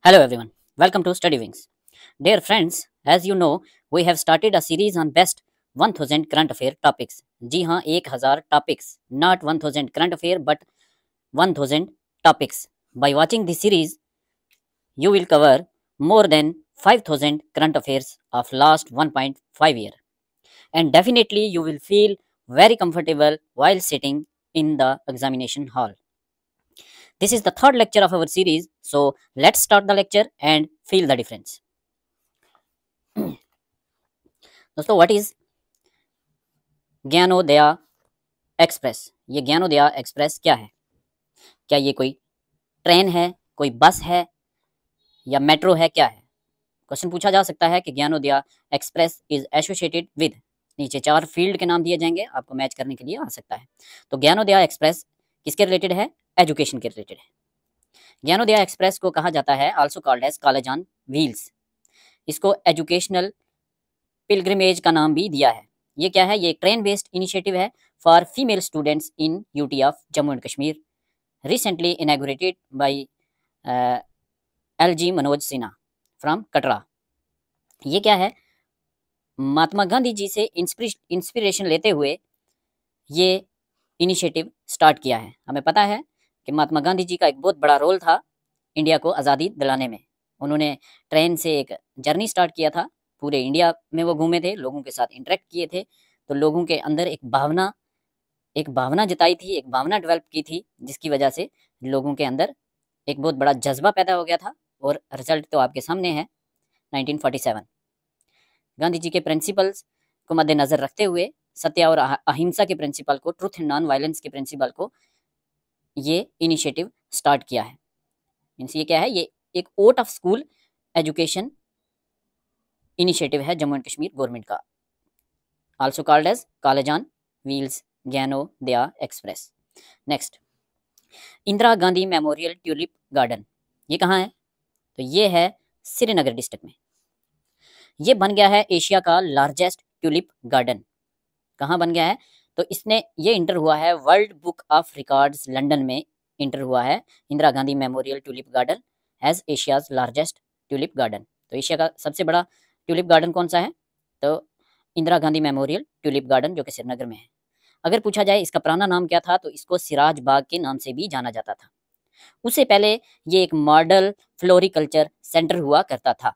Hello everyone, welcome to Study Wings. Dear friends, as you know, we have started a series on best 1000 current affair topics. जी हाँ, 1000 topics, not 1000 current affair but 1000 topics. By watching this series, you will cover more than 5000 current affairs of last 1.5 year. And definitely you will feel very comfortable while sitting in the examination hall. This is the third lecture of our series, so let's start the lecture and feel the difference. दोस्तों what is ज्ञानोदया express? ये ज्ञानोदया express क्या है? क्या ये कोई train है, कोई बस है या मेट्रो है, क्या है? क्वेश्चन पूछा जा सकता है कि ज्ञानोदया एक्सप्रेस इज एसोसिएटेड विद, नीचे 4 फील्ड के नाम दिए जाएंगे, आपको मैच करने के लिए आ सकता है। तो ज्ञानोदया एक्सप्रेस किसके रिलेटेड है? एजुकेशन के रिलेटेड है। ज्ञानोदया एक्सप्रेस को कहा जाता है also called as college on wheels. इसको एजुकेशनल पिलग्रिमेज का नाम भी दिया है। ये क्या है? ये ट्रेन बेस्ड इनिशिएटिव है for female students in UT of Jammu and Kashmir, recently inaugurated by LG Manoj Sinha from Katra. ये क्या है? महात्मा गांधी जी से इंस्पिरेशन लेते हुए ये इनिशिएटिव स्टार्ट किया है। हमें पता है कि महात्मा गांधी जी का एक बहुत बड़ा रोल था इंडिया को आज़ादी दिलाने में। उन्होंने ट्रेन से एक जर्नी स्टार्ट किया था, पूरे इंडिया में वो घूमे थे, लोगों के साथ इंटरेक्ट किए थे, तो लोगों के अंदर एक भावना जताई थी, एक भावना डेवलप की थी, जिसकी वजह से लोगों के अंदर एक बहुत बड़ा जज्बा पैदा हो गया था। और रिजल्ट तो आपके सामने है, 1947। गांधी जी के प्रिंसिपल्स को मद्देनजर रखते हुए, सत्य और अहिंसा के प्रिंसिपल को, ट्रुथ एंड नॉन वायलेंस के प्रिंसिपल को, ये इनिशिएटिव स्टार्ट किया है। मीन्स ये क्या है? ये एक out of school education initiative है जम्मू एंड कश्मीर गवर्नमेंट का, also called as college on wheels, Gyanodaya express. Next, Indira Gandhi memorial tulip garden, ये कहाँ है? तो ये है श्रीनगर डिस्ट्रिक्ट में। ये बन गया है एशिया का लार्जेस्ट ट्यूलिप गार्डन। कहाँ बन गया है? तो ये इंटर हुआ है world book of records London में, इंटर हुआ है Indira Gandhi memorial tulip garden as Asia's largest tulip garden. तो एशिया का सबसे बड़ा ट्यूलिप गार्डन कौन सा है? तो Indira Gandhi memorial tulip garden, जो कि श्रीनगर में है। अगर पूछा जाए इसका पुराना नाम क्या था, तो इसको सिराज बाग के नाम से भी जाना जाता था। उससे पहले ये एक मॉडल फ्लोरिकल्चर सेंटर हुआ करता था।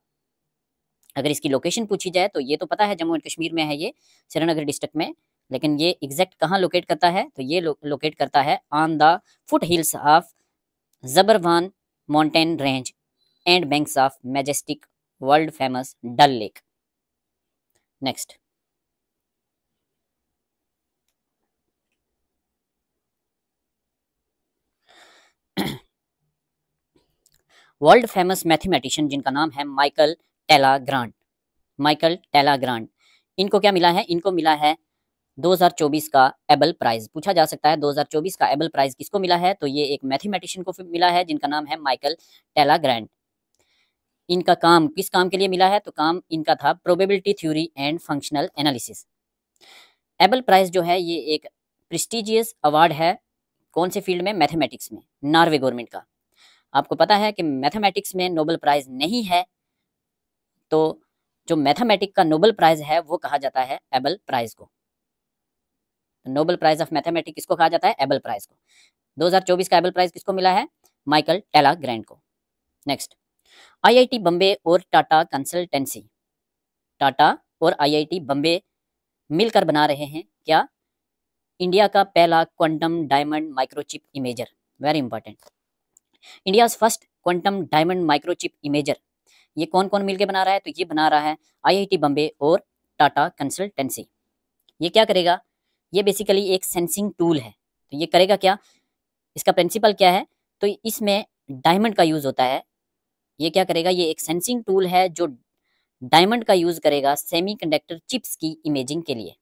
अगर इसकी लोकेशन पूछी जाए तो ये तो पता है जम्मू एंड कश्मीर में है, ये श्रीनगर डिस्ट्रिक्ट में, लेकिन ये एग्जैक्ट कहाँ लोकेट करता है? तो ये लोकेट करता है on the foot hills of Zabarwan mountain range and banks of majestic world famous Dal lake. Next, world famous mathematician जिनका नाम है Michael Talagrand. Michael Talagrand, इनको क्या मिला है? इनको मिला है 2024 का एबल प्राइज। पूछा जा सकता है 2024 का एबल प्राइज किसको मिला है? तो ये एक मैथमेटिशियन को मिला है जिनका नाम है माइकल टेला ग्रांट। इनका काम किस काम के लिए मिला है? तो काम इनका था probability theory and functional analysis. Abel prize जो है ये एक प्रेस्टिजियस अवार्ड है, कौन से फील्ड में? मैथमेटिक्स में, नॉर्वे गवर्नमेंट का। आपको पता है कि मैथमेटिक्स में नोबेल प्राइज नहीं है, तो जो मैथमेटिक्स का नोबेल प्राइज है वो कहा जाता है एबल प्राइज को। नोबेल प्राइज ऑफ मैथमेटिक्स किसको कहा जाता है? एबल प्राइज को। 2024 का एबल प्राइज किसको मिला है? माइकल टेला ग्रांट को। नेक्स्ट, IIT बम्बे और टाटा कंसल्टेंसी, टाटा और IIT बम्बे मिलकर बना रहे हैं क्या? इंडिया का पहला quantum diamond microchip imager. Very important, India's first quantum diamond microchip imager. ये कौन कौन मिलकर बना रहा है? तो ये बना रहा है IIT बम्बे और टाटा कंसल्टेंसी। ये क्या करेगा? ये बेसिकली एक सेंसिंग टूल है। तो ये करेगा क्या? इसका प्रिंसिपल क्या है? तो इसमें डायमंड का यूज होता है। ये क्या करेगा? ये एक सेंसिंग टूल है जो डायमंड का यूज करेगा सेमीकंडक्टर चिप्स की इमेजिंग के लिए।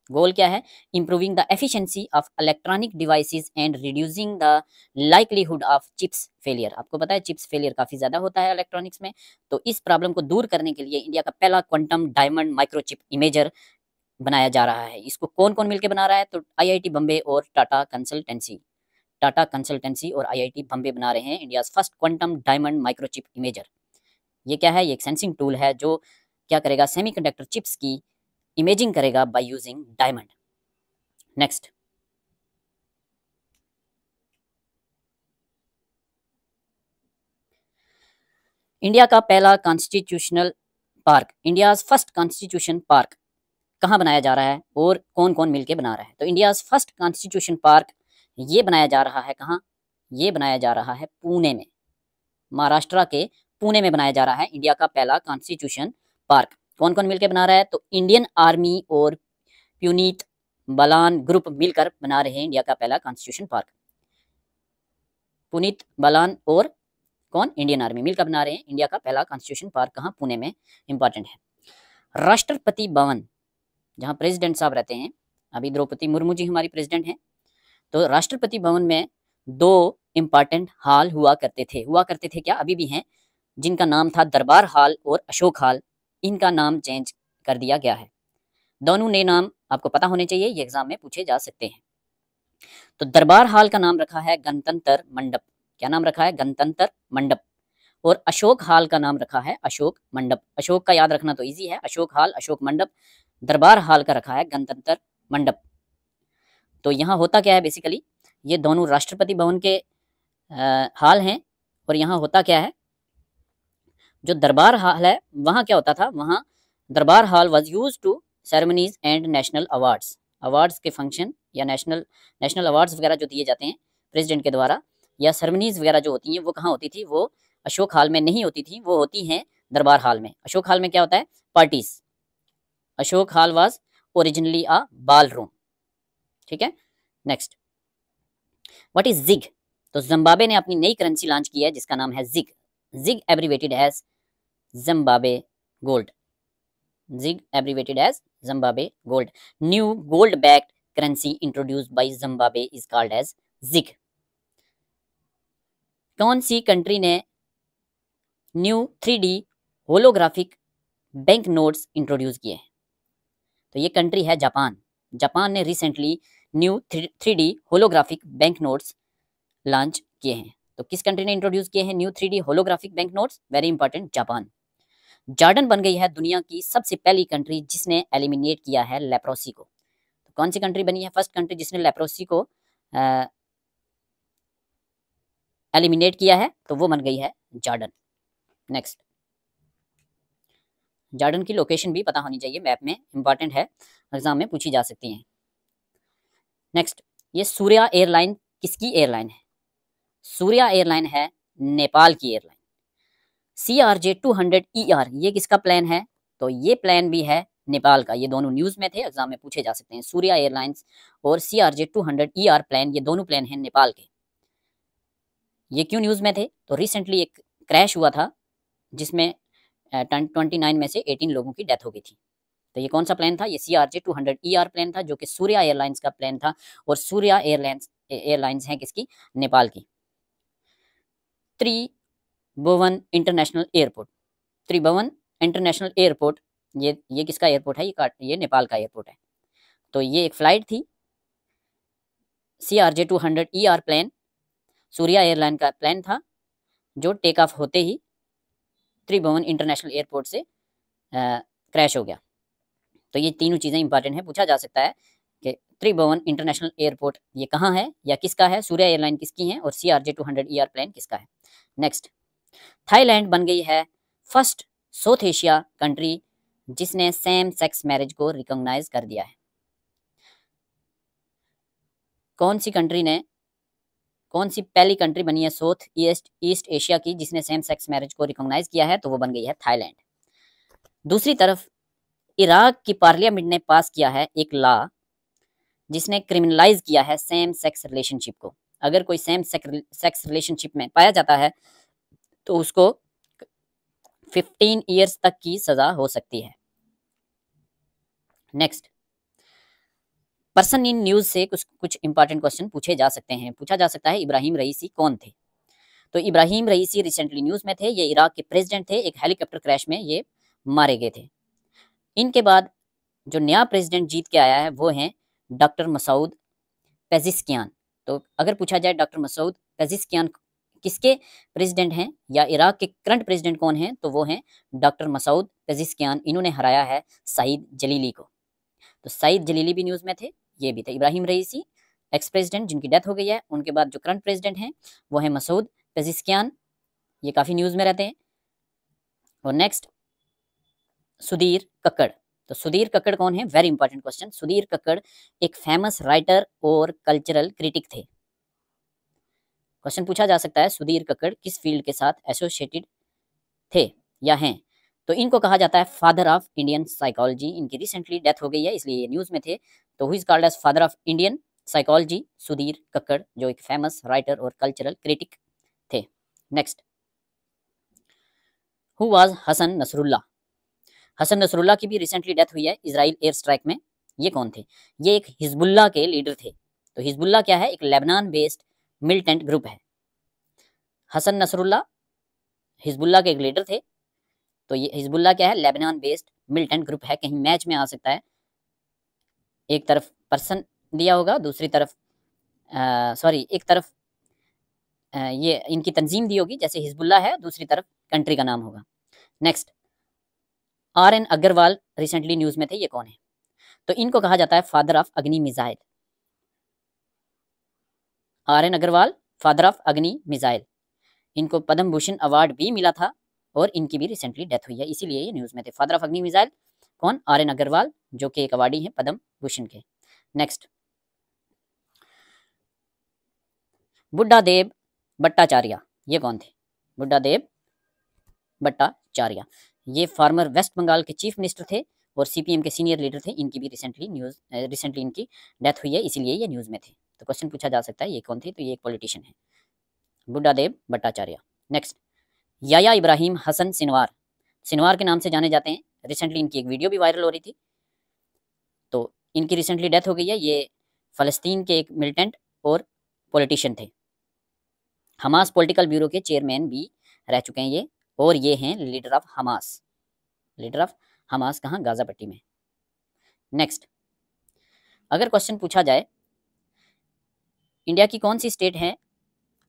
गोल क्या है? Improving the efficiency of electronic devices and reducing the likelihood of chips failure. आपको पता है चिप्स फेलियर काफी ज्यादा होता है इलेक्ट्रॉनिक्स में, तो इस प्रॉब्लम को दूर करने के लिए इंडिया का पहला क्वांटम डायमंड माइक्रोचिप इमेजर बनाया जा रहा है। इसको कौन कौन मिलकर बना रहा है? तो IIT बम्बे और टाटा कंसल्टेंसी। टाटा कंसल्टेंसी और आईआईटी बम्बे बना रहे हैं India's first quantum diamond microchip imager. ये क्या है? ये एक सेंसिंग टूल है जो क्या करेगा? सेमीकंडक्टर चिप्स की इमेजिंग करेगा by using diamond. Next, India का पहला constitutional park, India's first constitution park कहाँ बनाया जा रहा है और कौन कौन मिलके बना रहा है? तो इंडियाज फर्स्ट कॉन्स्टिट्यूशन पार्क ये बनाया जा रहा है कहाँ? ये बनाया जा रहा है पुणे में, महाराष्ट्र के पुणे में बनाया जा रहा है इंडिया का पहला कॉन्स्टिट्यूशन पार्क। कौन कौन मिलकर बना रहा है? तो इंडियन आर्मी और पुनीत बलान ग्रुप मिलकर बना रहे हैं इंडिया का पहला कॉन्स्टिट्यूशन पार्क। पुनीत बलान और कौन? इंडियन आर्मी मिलकर बना रहे हैं इंडिया का पहला कॉन्स्टिट्यूशन पार्क। कहाँ? पुणे में। इंपॉर्टेंट है। राष्ट्रपति भवन जहाँ प्रेसिडेंट साहब रहते हैं, अभी द्रौपदी मुर्मू जी हमारी प्रेसिडेंट हैं, तो राष्ट्रपति भवन में 2 इंपॉर्टेंट हॉल हुआ करते थे क्या? अभी भी हैं, जिनका नाम था दरबार हॉल और अशोक हॉल। इनका नाम चेंज कर दिया गया है। दोनों नए नाम आपको पता होने चाहिए, ये एग्जाम में पूछे जा सकते हैं। तो दरबार हॉल का नाम रखा है गणतंत्र मंडप। क्या नाम रखा है? गणतंत्र मंडप। और अशोक हॉल का नाम रखा है अशोक मंडप। अशोक का याद रखना तो इजी है, अशोक हॉल, अशोक मंडप। दरबार हॉल का रखा है गणतंत्र मंडप। तो यहाँ होता क्या है? बेसिकली ये दोनों राष्ट्रपति भवन के हॉल हैं। और यहाँ होता क्या है? जो दरबार हॉल है वहाँ क्या होता था? वहाँ Durbar hall was used to ceremonies and national awards, awards के फंक्शन या नेशनल अवार्ड्स वगैरह जो दिए जाते हैं प्रेसिडेंट के द्वारा, या सेरेमनीज वगैरह जो होती हैं वो कहाँ होती थी? वो अशोक हॉल में नहीं होती थी, वो होती हैं दरबार हॉल में। अशोक हॉल में क्या होता है? Parties. Ashok hall was originally a ballroom. ठीक है। Next, what is ZiG? तो जिम्बाब्वे ने अपनी नई करेंसी लॉन्च की है जिसका नाम है ZiG. ZiG abbreviated as Zimbabwe gold. ZiG abbreviated as Zimbabwe gold. New gold backed currency introduced by Zimbabwe is called as ZiG. कौन सी कंट्री ने new 3D holographic bank notes introduce किए हैं? तो ये कंट्री है जापान। जापान ने recently new 3D holographic bank notes launch किए हैं। तो किस कंट्री ने इंट्रोड्यूस किए हैं new 3D holographic bank notes? Very important, Japan. Jordan बन गई है दुनिया की सबसे पहली कंट्री जिसने एलिमिनेट किया है लेप्रोसी को। तो कौन सी कंट्री बनी है फर्स्ट कंट्री जिसने लेप्रोसी को एलिमिनेट किया है? तो वो बन गई है जॉर्डन। नेक्स्ट, जॉर्डन की लोकेशन भी पता होनी चाहिए, मैप में इंपॉर्टेंट है, एग्जाम में पूछी जा सकती हैं। नेक्स्ट, ये सूर्या एयरलाइन किसकी एयरलाइन है? सूर्या एयरलाइन है नेपाल की एयरलाइन। CRJ-200ER ये किसका प्लान है? तो ये प्लान भी है नेपाल का। ये दोनों न्यूज में थे, एग्जाम में पूछे जा सकते हैं। सूर्या एयरलाइंस और CRJ-200ER प्लान, ये दोनों प्लान हैं नेपाल के। ये क्यों न्यूज में थे? तो रिसेंटली एक क्रैश हुआ था जिसमें 29 में से 18 लोगों की डेथ हो गई थी। तो ये कौन सा प्लान था? ये CRJ-200ER प्लान था जो कि सूर्या एयरलाइंस का प्लान था। और सूर्या एयरलाइंस है किसकी? नेपाल की। त्रिभुवन इंटरनेशनल एयरपोर्ट, त्रिभुवन इंटरनेशनल एयरपोर्ट ये किसका एयरपोर्ट है? ये नेपाल का एयरपोर्ट है। तो ये एक फ्लाइट थी, CRJ-200ER प्लान सूर्या एयरलाइन का प्लान था जो टेक ऑफ होते ही त्रिभुवन इंटरनेशनल एयरपोर्ट से क्रैश हो गया। तो ये तीनों चीज़ें इंपॉर्टेंट है, पूछा जा सकता है कि त्रिभुवन इंटरनेशनल एयरपोर्ट ये कहाँ है या किसका है? सूर्या एयरलाइन किसकी है? और CRJ-200ER प्लान किसका है? नेक्स्ट, थाईलैंड बन गई है फर्स्ट साउथ एशिया कंट्री जिसने सेम सेक्स मैरिज को रिकॉग्नाइज कर दिया है। कौन सी कंट्री ने, कौन सी पहली कंट्री बनी है साउथ ईस्ट एशिया की जिसने सेम सेक्स मैरिज को रिकॉग्नाइज किया है? तो वो बन गई है थाईलैंड। दूसरी तरफ इराक की पार्लियामेंट ने पास किया है एक लॉ जिसने क्रिमिनलाइज किया है सेम सेक्स रिलेशनशिप को। अगर कोई सेम सेक्स रिलेशनशिप में पाया जाता है तो उसको 15 ईयर्स तक की सजा हो सकती है। नेक्स्ट, पर्सन इन न्यूज से कुछ इंपॉर्टेंट क्वेश्चन पूछे जा सकते हैं। पूछा जा सकता है इब्राहिम रईसी कौन थे? तो इब्राहिम रईसी रिसेंटली न्यूज में थे। ये इराक के प्रेसिडेंट थे, एक हेलीकॉप्टर क्रैश में ये मारे गए थे। इनके बाद जो नया प्रेसिडेंट जीत के आया है वो हैं डॉक्टर मसूद पेजिशकियान। तो अगर पूछा जाए डॉक्टर मसूद पेजिशकियान किसके प्रेसिडेंट हैं या इराक के करंट प्रेसिडेंट कौन हैं, तो वो हैं डॉक्टर मसूद पेजिशकियान। इन्होंने हराया है सईद जलीली को। तो सईद जलीली भी न्यूज़ में थे, ये भी थे। इब्राहिम रईसी एक्स प्रेसिडेंट जिनकी डेथ हो गई है, उनके बाद जो करंट प्रेसिडेंट हैं वो है मसूद पेजिशकियान, ये काफ़ी न्यूज़ में रहते हैं। और नेक्स्ट सुधीर कक्कड़। तो सुधीर कक्कड़ कौन है, very important question. Sudhir Kakkar एक फेमस राइटर और कल्चरल क्रिटिक थे। क्वेश्चन पूछा जा सकता है सुधीर कक्कड़ किस फील्ड के साथ एसोसिएटेड थे या हैं, तो इनको कहा जाता है फादर ऑफ इंडियन साइकोलॉजी। इनकी रिसेंटली डेथ हो गई है, इसलिए ये न्यूज़ में थे। तो who is called as father of Indian psychology, Sudhir Kakkar, जो एक फेमस राइटर और कल्चरल क्रिटिक थे। Next, who was Hassan Nasrallah. Hassan Nasrallah की भी रिसेंटली डेथ हुई है इजराइल एयर स्ट्राइक में। ये कौन थे, ये एक हिजबुल्ला के लीडर थे। तो हिजबुल्ला क्या है, एक लेबनान बेस्ड मिलिटेंट ग्रुप है। हसन नसरुल्ला हिजबुल्ला के एक लीडर थे। तो ये हिजबुल्ला क्या है, लेबनान बेस्ड मिलिटेंट ग्रुप है। कहीं मैच में आ सकता है, एक तरफ पर्सन दिया होगा, दूसरी तरफ एक तरफ ये इनकी तंजीम दी होगी, जैसे हिजबुल्ला है, दूसरी तरफ कंट्री का नाम होगा। Next, RN Agarwal recently news में थे, ये कौन है, तो इनको कहा जाता है father of Agni missile. RN Agarwal father of Agni missile. इनको पद्म भूषण अवार्ड भी मिला था और इनकी भी रिसेंटली डेथ हुई है, इसीलिए ये न्यूज़ में थे। फादर ऑफ अग्नि मिसाइल कौन, RN अग्रवाल, जो कि एक अवार्डी हैं पद्म भूषण के। नेक्स्ट, बुड्ढा देव भट्टाचार्य, ये कौन थे, बुड्ढा देव भट्टाचार्य, ये फॉर्मर वेस्ट बंगाल के चीफ मिनिस्टर थे और CPM के सीनियर लीडर थे। इनकी भी रिसेंटली इनकी डेथ हुई है, इसीलिए ये न्यूज़ में थे। तो क्वेश्चन पूछा जा सकता है ये कौन थे, तो ये एक पॉलिटिशियन है, Buddha Dev Bhattacharya. Next, Yahya Ibrahim Hassan Sinwar, Sinwar के नाम से जाने जाते हैं। रिसेंटली इनकी एक वीडियो भी वायरल हो रही थी, तो इनकी रिसेंटली डेथ हो गई है। ये फ़लस्तीन के एक मिलिटेंट और पॉलिटिशियन थे। हमास पॉलिटिकल ब्यूरो के चेयरमैन भी रह चुके हैं ये, और ये हैं leader of Hamas, leader of Hamas कहाँ, गाज़ा पट्टी में। नेक्स्ट, अगर क्वेश्चन पूछा जाए इंडिया की कौन सी स्टेट है,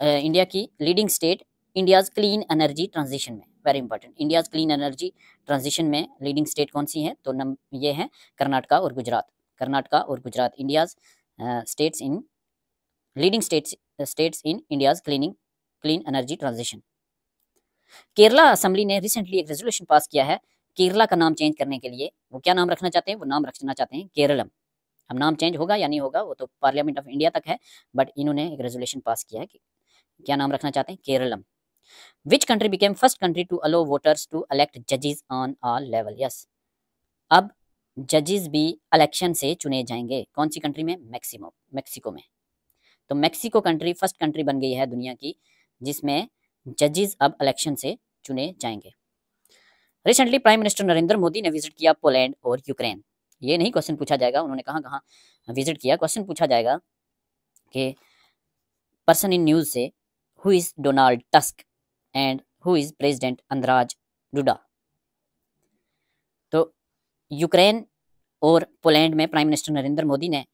इंडिया की leading state India's clean energy transition में, very important, India's clean energy transition में लीडिंग स्टेट कौन सी है, तो ये है कर्नाटका और गुजरात। कर्नाटका और Gujarat India's states in leading states in India's clean energy transition. Kerala assembly ने रिसेंटली एक रेजोल्यूशन पास किया है केरला का नाम चेंज करने के लिए। वो क्या नाम रखना चाहते हैं, वो नाम रखना चाहते हैं केरलम। अब नाम चेंज होगा या नहीं होगा वो तो पार्लियामेंट ऑफ इंडिया तक है, बट इन्होंने एक रेजोल्यूशन पास किया है कि क्या नाम रखना चाहते हैं, Keralam. Which country became first country to allow voters to elect जजेस ऑन ऑल लेवल, यस, अब जजेस भी इलेक्शन से चुने जाएंगे। कौन सी कंट्री में, मैक्सिको में। तो मैक्सिको कंट्री फर्स्ट कंट्री बन गई है दुनिया की जिसमें जजेस अब इलेक्शन से चुने जाएंगे। Recently prime minister Narendra Modi ने विजिट किया पोलैंड और यूक्रेन। ये नहीं क्वेश्चन पूछा जाएगा उन्होंने कहाँ कहाँ विजिट किया, क्वेश्चन पूछा जाएगा कि पर्सन इन न्यूज़ से who is Donald Tusk and who is president Andrzej Duda. तो यूक्रेन और पोलैंड में प्राइम मिनिस्टर नरेंद्र मोदी ने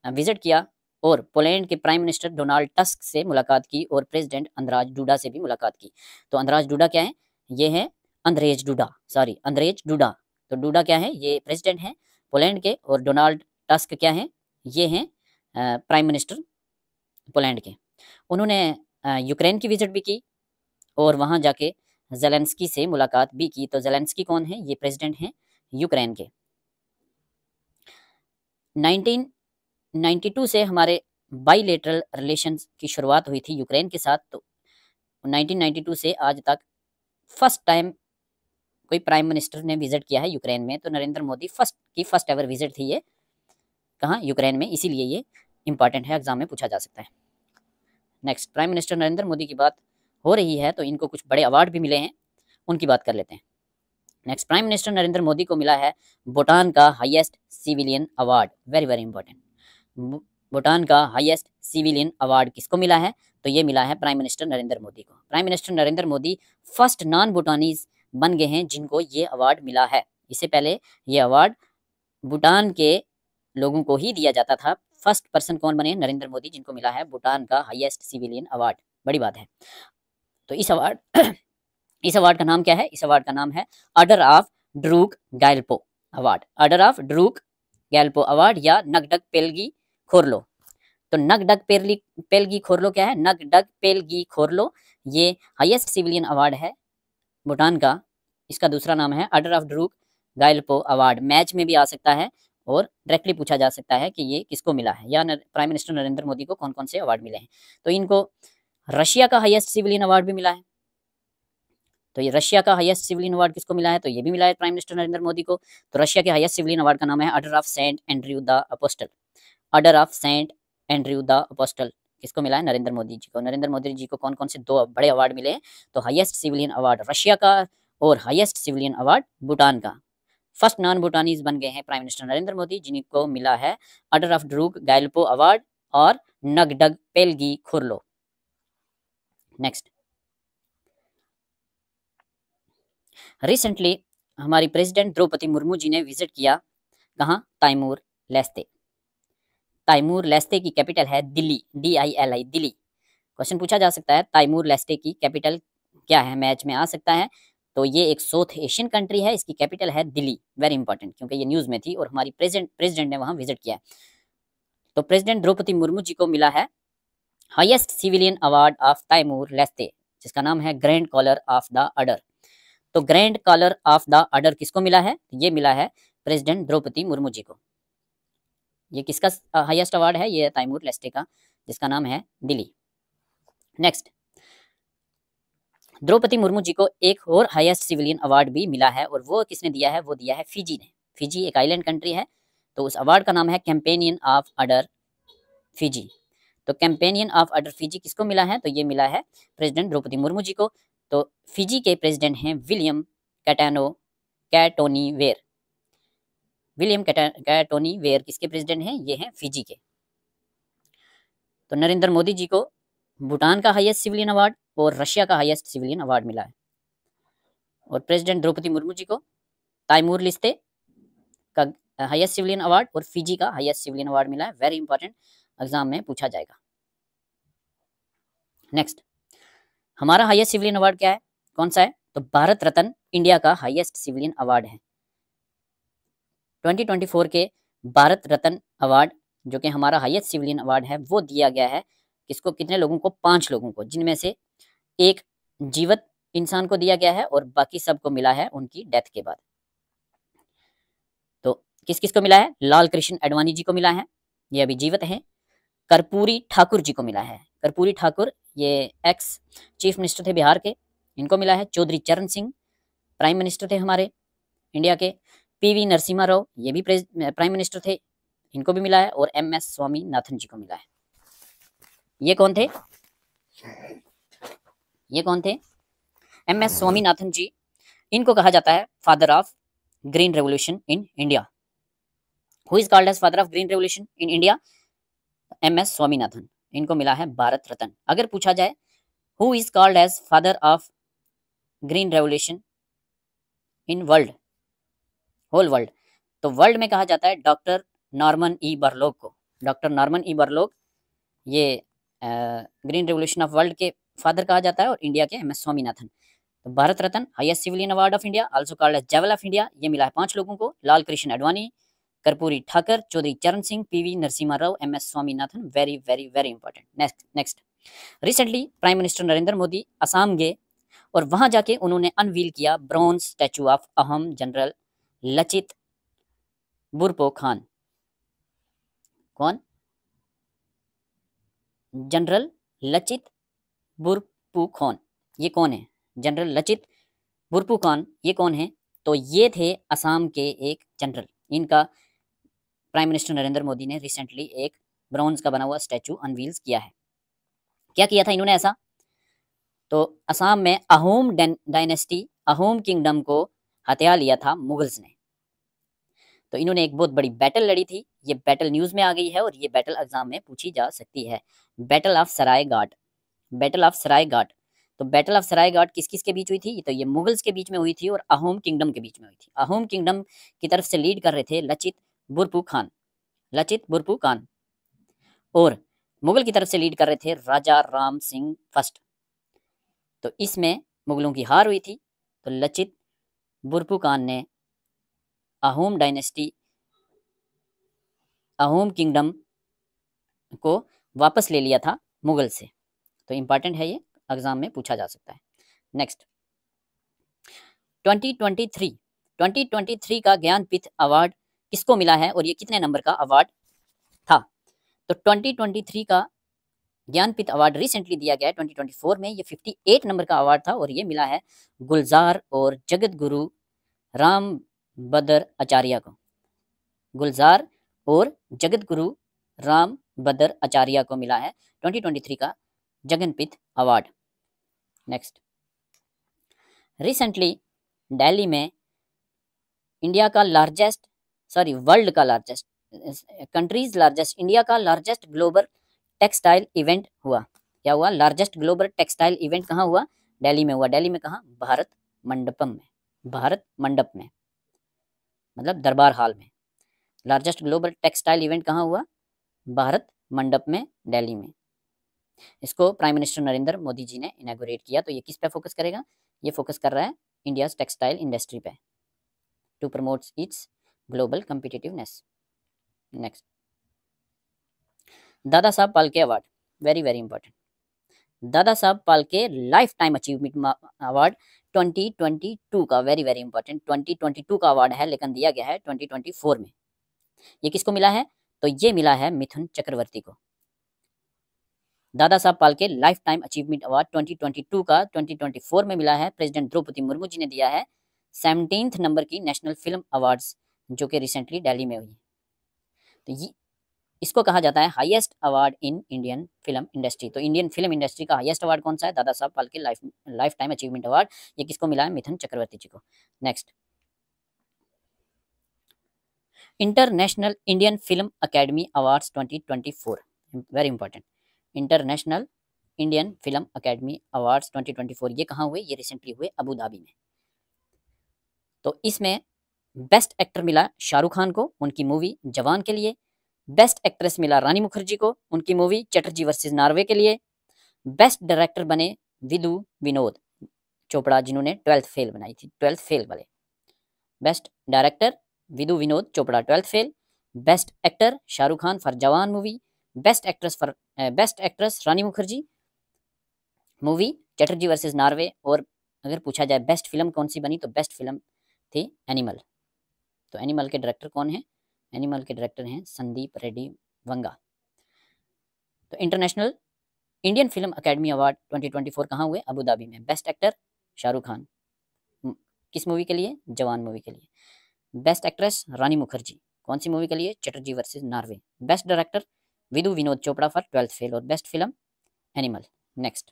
विजिट किया और पोलैंड के प्राइम मिनिस्टर डोनाल्ड टस्क से मुलाकात की और प्रेसिडेंट अंद्राज डूडा से भी मुलाकात की। तो अंद्राज डूडा क्या है, ये है अंद्रेज डूडा। तो डूडा क्या है, ये प्रेसिडेंट हैं पोलैंड के, और डोनाल्ड टस्क क्या है, ये हैं प्राइम मिनिस्टर पोलैंड के। उन्होंने यूक्रेन की विजिट भी की और वहाँ जाके ज़ेलेंस्की से मुलाकात भी की। तो ज़ेलेंस्की कौन है, ये प्रेसिडेंट हैं यूक्रेन के। 1992 से हमारे बाईलेटरल रिलेशंस की शुरुआत हुई थी यूक्रेन के साथ। तो 1992 से आज तक फर्स्ट टाइम कोई प्राइम मिनिस्टर ने विजिट किया है यूक्रेन में। तो Narendra Modi first ever visit थी ये कहाँ, यूक्रेन में, इसीलिए ये इंपॉर्टेंट है, एग्जाम में पूछा जा सकता है। Next, prime minister Narendra Modi की बात हो रही है तो इनको कुछ बड़े अवार्ड भी मिले हैं, उनकी बात कर लेते हैं। Next, prime minister Narendra Modi को मिला है भूटान का highest civilian award, very important. Bhutan का हाईएस्ट सिविलियन अवार्ड किसको मिला है, तो ये मिला है प्राइम मिनिस्टर नरेंद्र मोदी को। Prime minister Narendra Modi first non भूटानीज बन गए हैं जिनको ये अवार्ड मिला है। इससे पहले ये अवार्ड भूटान के लोगों को ही दिया जाता था, फर्स्ट पर्सन कौन बने? नरेंद्र मोदी, जिनको मिला है भूटान का हाईएस्ट सिविलियन अवार्ड। बड़ी बात है। तो इस अवार्ड इस अवार्ड का नाम क्या है? इस अवार्ड का नाम है order of Druk Gyalpo award. Order of Druk Gyalpo award या नगडक पेलगी खोरलो। तो नगडक पेलगी खोरलो क्या है? नगडक पेलगी खोरलो ये हाईएस्ट सिविलियन अवार्ड है भूटान का। इसका दूसरा नाम है order of Druk Gyalpo award. Match में भी आ सकता है और डायरेक्टली पूछा जा सकता है कि ये किसको मिला है, या प्राइम मिनिस्टर नरेंद्र मोदी को कौन कौन से अवार्ड मिले हैं। तो इनको रशिया का हाईएस्ट सिविलियन अवार्ड भी मिला है। तो ये रशिया का हाईएस्ट सिविलियन अवार्ड किसको मिला है? तो ये भी मिला है प्राइम मिनिस्टर नरेंद्र मोदी को। तो रशिया के हाईएस्ट सिविलियन अवार्ड का नाम है order of Saint Andrew the apostle. Order of Saint Andrew the apostle किसको मिला है? नरेंद्र मोदी जी को। नरेंद्र मोदी जी को कौन कौन से दो बड़े अवार्ड मिले हैं? तो हाईएस्ट सिविलियन अवार्ड रशिया का और हाईएस्ट सिविलियन अवार्ड भूटान का। फर्स्ट नॉन भूटानीज बन गए हैं प्राइम मिनिस्टर नरेंद्र मोदी, जिनको मिला है order of Druk Gyalpo award और नगडग पेलगी खुरलो। नेक्स्ट, रिसेंटली हमारी प्रेसिडेंट द्रौपदी मुर्मू जी ने विजिट किया कहाँ? ताइमूर लेस्ते। ताइमूर लेस्ते की कैपिटल है दिल्ली, DILI दिल्ली। क्वेश्चन पूछा जा सकता है ताइमूर लेस्ते की कैपिटल क्या है, मैच में आ सकता है। तो ये एक साउथ एशियन कंट्री है, इसकी कैपिटल है दिल्ली। वेरी इंपॉर्टेंट, क्योंकि ये न्यूज़ में थी और हमारी प्रेसिडेंट ने वहाँ विजिट किया है। तो प्रेसिडेंट द्रौपदी मुर्मू जी को मिला है highest civilian award of Timor Leste, जिसका नाम है grand collar of the order. तो grand collar of the order किसको मिला है? ये मिला है प्रेसिडेंट द्रौपदी मुर्मू जी को। ये किसका हाईएस्ट अवार्ड है? ये ताइमूर लेस्ते का, जिसका नाम है दिल्ली। नेक्स्ट, द्रौपदी मुर्मू जी को एक और हाईएस्ट सिविलियन अवार्ड भी मिला है, और वो किसने दिया है? वो दिया है फिजी ने। फिजी एक आइलैंड कंट्री है, तो उस अवार्ड का नाम है कैंपेनियन ऑफ ऑर्डर फिजी। तो कैंपेनियन ऑफ ऑर्डर फिजी किसको मिला है? तो ये मिला है प्रेसिडेंट द्रौपदी मुर्मू जी को। तो फिजी के प्रेसिडेंट हैं विलियम कैटोनी वेयर। विलियम कैटोनी वेयर किसके प्रेसिडेंट हैं? ये हैं फिजी के। तो नरेंद्र मोदी जी को भूटान का हाईएस्ट सिविलियन अवार्ड और रशिया का हाईएस्ट सिविलियन अवार्ड मिला है, और प्रेसिडेंट द्रौपदी मुर्मू जी को ताइमूर लेस्ते का हाईएस्ट सिविलियन अवार्ड और फिजी का हाईएस्ट सिविलियन अवार्ड मिला है। वेरी इंपॉर्टेंट, एग्जाम में पूछा जाएगा। नेक्स्ट, हमारा हाईएस्ट सिविलियन अवार्ड क्या है? कौन सा है? तो भारत रत्न इंडिया का हाईएस्ट सिविलियन अवार्ड है। 2024 के भारत रत्न अवार्ड, जो कि हमारा हाईएस्ट सिविलियन अवार्ड है, वो दिया गया है किसको? कितने लोगों को? 5 लोगों को, जिनमें से एक जीवित इंसान को दिया गया है और बाकी सबको मिला है उनकी डेथ के बाद। तो किस किस को मिला है? लाल कृष्ण आडवाणी जी को मिला है, ये अभी जीवित हैं। कर्पूरी ठाकुर जी को मिला है। कर्पूरी ठाकुर ये एक्स चीफ मिनिस्टर थे बिहार के, इनको मिला है। चौधरी चरण सिंह प्राइम मिनिस्टर थे हमारे इंडिया के। PV नरसिम्हा राव ये भी प्राइम मिनिस्टर थे, इनको भी मिला है। और MS स्वामीनाथन जी को मिला है। ये कौन थे? ये कौन थे? MS स्वामीनाथन जी, इनको कहा जाता है father of green revolution in India. Who is called as father of green revolution in India? MS Swaminathan, इनको मिला है भारत रत्न। अगर पूछा जाए who is called as father of green revolution in world, whole world, तो वर्ल्ड में कहा जाता है डॉक्टर नॉर्मन ई बरलॉग को। डॉक्टर नॉर्मन ई बरलॉग ये ग्रीन रेवोल्यूशन ऑफ वर्ल्ड के फादर कहा जाता है, और इंडिया के MS स्वामीनाथन। तो Bharat Ratna highest civilian award of India, also called as jewel of India, ये मिला है 5 लोगों को। लाल कृष्ण आडवाणी, कर्पूरी ठाकर, चौधरी चरण Singh, PV Narasimha Rao, MS Swaminathan. Very very very important. Next, recently prime minister Narendra Modi Assam गए और वहां जाके उन्होंने अनवील किया ब्रॉन्ज स्टैचू ऑफ अहम जनरल लचित बुरपोखान। कौन? जनरल लचित बुरपुखान। ये कौन है? जनरल लचित बुरपुखान ये कौन है? तो ये थे असम के एक जनरल। इनका प्राइम मिनिस्टर नरेंद्र मोदी ने रिसेंटली एक ब्रॉन्ज का बना हुआ स्टैचू अनवील्स किया है। क्या किया था इन्होंने ऐसा? तो असम में अहोम डायनेस्टी, अहोम किंगडम को हथिया लिया था मुगल्स ने। तो इन्होंने एक बहुत बड़ी बैटल लड़ी थी, ये बैटल न्यूज़ में आ गई है और ये बैटल एग्जाम में पूछी जा सकती है। Battle of Saraighat. Battle of Saraighat, तो बैटल ऑफ सराय घाट किस किस के बीच हुई थी? तो ये मुगल्स के बीच में हुई थी और अहोम किंगडम के बीच में हुई थी। अहोम किंगडम की तरफ से लीड कर रहे थे लचित बुरपुखान। लचित बुरपुखान, और मुगल की तरफ से लीड कर रहे थे राजा राम सिंह फर्स्ट। तो इसमें मुगलों की हार हुई थी, तो लचित बुरफुकान ने अहोम डायनेस्टी, अहोम किंगडम को वापस ले लिया था मुगल से। तो इंपॉर्टेंट है, ये एग्जाम में पूछा जा सकता है। नेक्स्ट 2023 का ज्ञानपीठ अवार्ड किसको मिला है और ये कितने नंबर का अवार्ड था? तो 2023 का ज्ञानपीठ अवार्ड रिसेंटली दिया गया है 2024 में, ये 58 नंबर का अवार्ड था और ये मिला है गुलजार और जगत गुरु राम बदर आचार्य को। गुलजार और जगत गुरु राम बदर आचार्य को मिला है 2023 का Jnanpith award. Next recently Delhi में इंडिया का लार्जेस्ट वर्ल्ड का लार्जेस्ट कंट्रीज लार्जेस्ट इंडिया का लार्जेस्ट ग्लोबल टेक्सटाइल इवेंट हुआ। क्या हुआ? लार्जेस्ट ग्लोबल टेक्सटाइल इवेंट कहाँ हुआ? दिल्ली में हुआ। दिल्ली में कहाँ? भारत मंडपम में, भारत मंडप में, मतलब दरबार हॉल में। लार्जेस्ट ग्लोबल टेक्सटाइल इवेंट कहाँ हुआ? भारत मंडप में, दिल्ली में। इसको प्राइम मिनिस्टर नरेंद्र मोदी जी ने इनॉग्रेट किया। तो ये किस पे फोकस करेगा? ये फोकस कर रहा है इंडिया टेक्सटाइल इंडस्ट्री पे, to promote its global competitiveness. Next Dada Saheb Phalke award, very very important. Dada Saheb Phalke life time achievement award 2022 का, वेरी वेरी इंपॉर्टेंट, 2022 का अवार्ड है लेकिन दिया गया है 2024 में। ये किसको मिला है? तो ये मिला है मिथुन चक्रवर्ती को। दादा Saheb Phalke life time achievement award 2022 का 2024 में मिला है। प्रेसिडेंट द्रौपदी मुर्मू जी ने दिया है 17th नंबर की नेशनल फिल्म अवार्ड्स, जो कि रिसेंटली दिल्ली में हुई। तो ये इसको कहा जाता है highest award in Indian film industry. तो इंडियन फिल्म इंडस्ट्री का हाईएस्ट अवार्ड कौन सा है? दादा Saheb Phalke life time achievement award. ये किसको मिला है? मिथुन चक्रवर्ती जी को। Next international Indian film academy awards 2024, very important. International Indian film academy awards 2024 ये कहाँ हुए? ये रिसेंटली हुए अबू धाबी में। तो इसमें बेस्ट एक्टर मिला शाहरुख खान को उनकी मूवी जवान के लिए। बेस्ट एक्ट्रेस मिला रानी मुखर्जी को उनकी मूवी चटर्जी वर्सेस नॉर्वे के लिए। बेस्ट डायरेक्टर बने विदु विनोद चोपड़ा, जिन्होंने 12th फेल बनाई थी, 12th फेल वाले। Best director Vidhu Vinod Chopra, 12th fail. Best actor Shahrukh Khan for Jawan movie. Best actress Rani Mukerji, movie Chatterjee versus Norway. और अगर पूछा जाए बेस्ट फिल्म कौन सी बनी, तो बेस्ट फिल्म थी एनिमल। तो एनिमल के डायरेक्टर कौन है? एनिमल के डायरेक्टर हैं संदीप रेड्डी वंगा। तो international Indian film academy award 2024 कहाँ हुए? अबू धाबी में। बेस्ट एक्टर शाहरुख खान, किस मूवी के लिए? जवान मूवी के लिए। बेस्ट एक्ट्रेस रानी मुखर्जी, कौन सी मूवी के लिए? Chatterjee versus Norway. Best director Vidhu Vinod Chopra for 12th fail. और best film Animal. Next